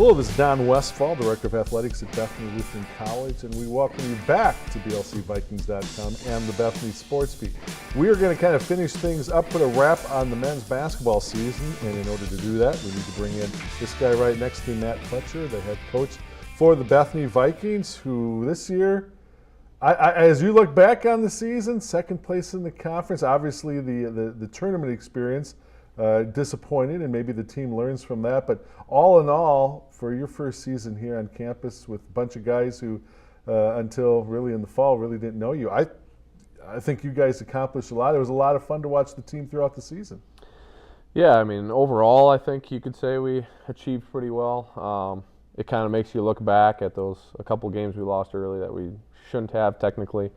Hello, this is Don Westfall, Director of Athletics at Bethany Lutheran College, and we welcome you back to BLCVikings.com and the Bethany Sports Beat. We are going to kind of finish things up, put a wrap on the men's basketball season, and in order to do that, we need to bring in this guy right next to me, Matt Fletcher, the head coach for the Bethany Vikings, who this year, as you look back on the season, second place in the conference, obviously the tournament experience, disappointed, and maybe the team learns from that. But all in all, for your first season here on campus with a bunch of guys who, until really in the fall, really didn't know you, I think you guys accomplished a lot. It was a lot of fun to watch the team throughout the season. Yeah, I mean, overall, I think you could say we achieved pretty well. It kind of makes you look back at those a couple games we lost early that we shouldn't have technically.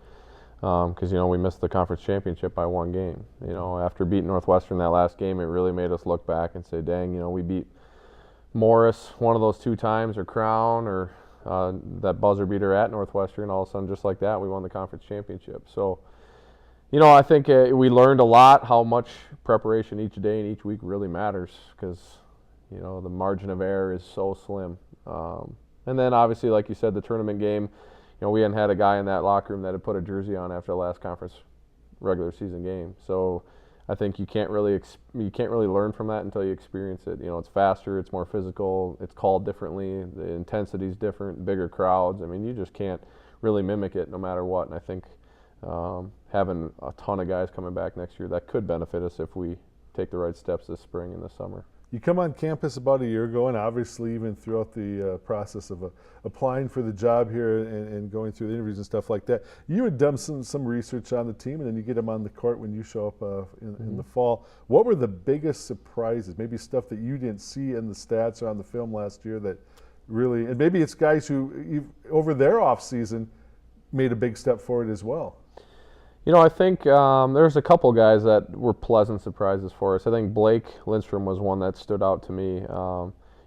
Because, we missed the conference championship by one game. After beating Northwestern that last game, it really made us look back and say, dang, we beat Morris one of those two times, or Crown, or that buzzer beater at Northwestern. All of a sudden, just like that, we won the conference championship. So, I think we learned a lot how much preparation each day and each week really matters, because, the margin of error is so slim. And then, obviously, like you said, the tournament game, we hadn't had a guy in that locker room that had put a jersey on after the last conference regular season game. So I think you can't really learn from that until you experience it. It's faster, it's more physical, it's called differently, the intensity's different, bigger crowds. I mean, you just can't really mimic it no matter what. And I think having a ton of guys coming back next year, that could benefit us if we take the right steps this spring and this summer. You come on campus about a year ago, and obviously even throughout the process of applying for the job here and going through the interviews and stuff like that, you had done some research on the team, and then you get them on the court when you show up in the fall. What were the biggest surprises, maybe stuff that you didn't see in the stats or on the film last year that really, and maybe it's guys who over their off season made a big step forward as well? I think there's a couple guys that were pleasant surprises for us. I think Blake Lindstrom was one that stood out to me.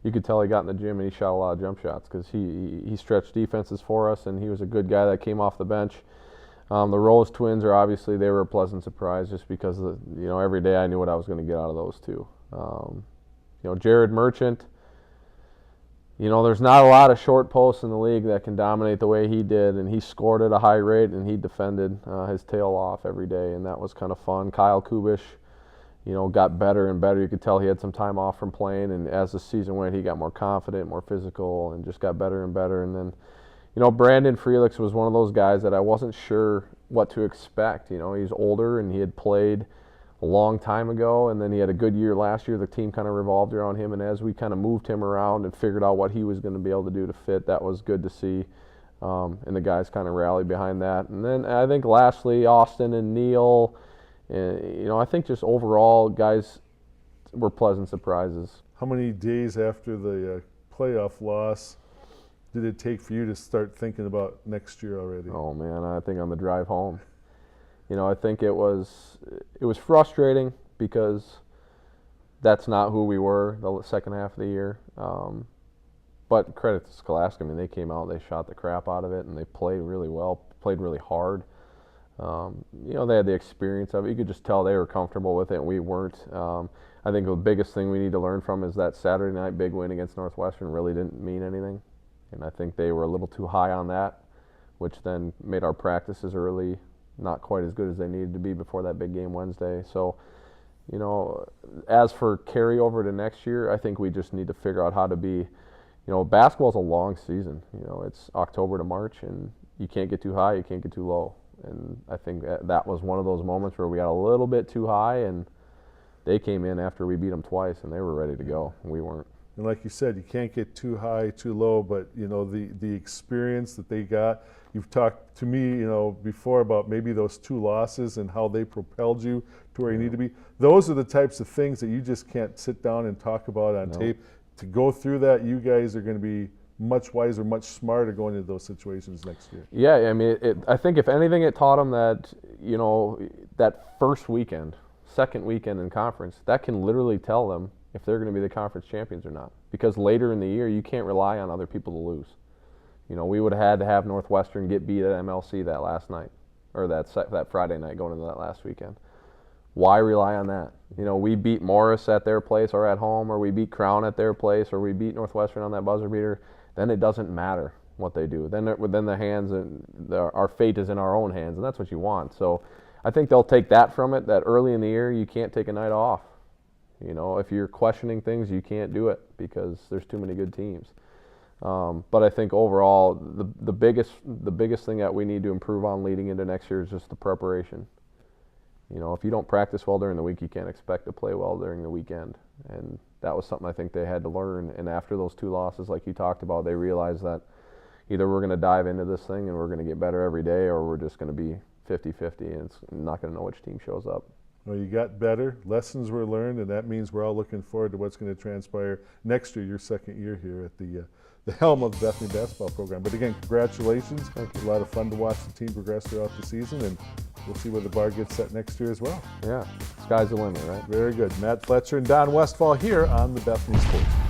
You could tell he got in the gym and he shot a lot of jump shots because he stretched defenses for us, and he was a good guy that came off the bench. The Rose twins they were a pleasant surprise just because every day I knew what I was going to get out of those two. Jared Merchant. There's not a lot of short posts in the league that can dominate the way he did, and he scored at a high rate, and he defended his tail off every day, and that was kind of fun. Kyle Kubish, got better and better. You could tell he had some time off from playing, and as the season went, he got more confident, more physical, and just got better and better. And then, Brandon Frelix was one of those guys that I wasn't sure what to expect. He's older, and he had played a long time ago, and then he had a good year last year. The team kind of revolved around him, and as we kind of moved him around and figured out what he was going to be able to do to fit, that was good to see, and the guys kind of rallied behind that. And then I think lastly, Austin and Neil, I think just overall guys were pleasant surprises. How many days after the playoff loss did it take for you to start thinking about next year already? Oh man, I think on the drive home. I think it was frustrating because that's not who we were the second half of the year. But credit to Scholastic. I mean, they came out, they shot the crap out of it, and they played really well, played really hard. They had the experience of it. You could just tell they were comfortable with it, and we weren't. I think the biggest thing we need to learn from is that Saturday night big win against Northwestern really didn't mean anything. And I think they were a little too high on that, which then made our practices early not quite as good as they needed to be before that big game Wednesday. So, as for carryover to next year, I think we just need to figure out how to be, basketball's a long season. It's October to March, and you can't get too high, you can't get too low. And I think that was one of those moments where we got a little bit too high, and they came in after we beat them twice, and they were ready to go, and we weren't. And like you said, you can't get too high, too low, but, the experience that they got. You've talked to me, before about maybe those two losses and how they propelled you to where you need to be. Those are the types of things that you just can't sit down and talk about on tape. To go through that, you guys are going to be much wiser, much smarter going into those situations next year. Yeah, I mean, I think if anything, it taught them that, that first weekend, second weekend in conference, that can literally tell them if they're going to be the conference champions or not. Because later in the year, you can't rely on other people to lose. We would have had to have Northwestern get beat at MLC that last night, or that Friday night going into that last weekend. why rely on that? You know, we beat Morris at their place or at home, or we beat Crown at their place, or we beat Northwestern on that buzzer beater. Then it doesn't matter what they do. Then the hands and our fate is in our own hands, and that's what you want. So I think they'll take that from it, that early in the year you can't take a night off. You know, if you're questioning things, you can't do it because there's too many good teams. But I think overall, the biggest thing that we need to improve on leading into next year is just the preparation. You know, if you don't practice well during the week, you can't expect to play well during the weekend. And that was something I think they had to learn. And after those 2 losses, like you talked about, they realized that either we're going to dive into this thing and we're going to get better every day, or we're just going to be 50-50 and it's not going to know which team shows up. Well, you got better. Lessons were learned, and that means we're all looking forward to what's going to transpire next year, your second year here at the helm of the Bethany basketball program. But again, congratulations. Thank you. A lot of fun to watch the team progress throughout the season, and we'll see where the bar gets set next year as well. Yeah, sky's the limit, right? Very good. Matt Fletcher and Don Westfall here on the Bethany Sports.